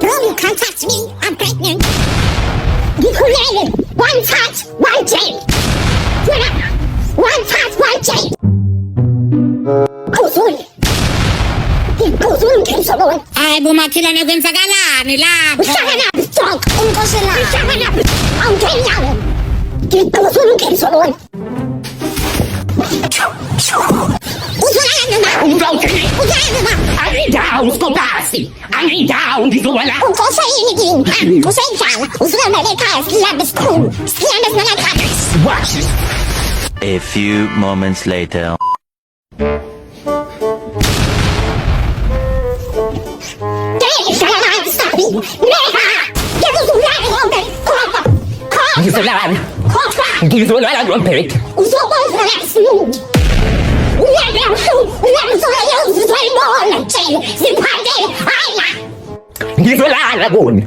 Bro, you can't touch me. I'm pregnant. One touch, one jail. One touch, one jail. Kuzulu ngizolona. Hayi bomakhelwane kwenzakalani lapho? Uhlangana strong. Unkoselana. Uhlangana. Awungenyawo. Kuzulu ngizolona. Angidawo skopasi. Angidawo ngizolala. Unkosa yini kini? Usenjala. Usukamele ekhaya sihambe sikhulu. Sihambe sinalakhaya. Watch this. A few moments later. Ngizolala ngomphethe. Uzokwenza lasimuni. Ngizolala bona.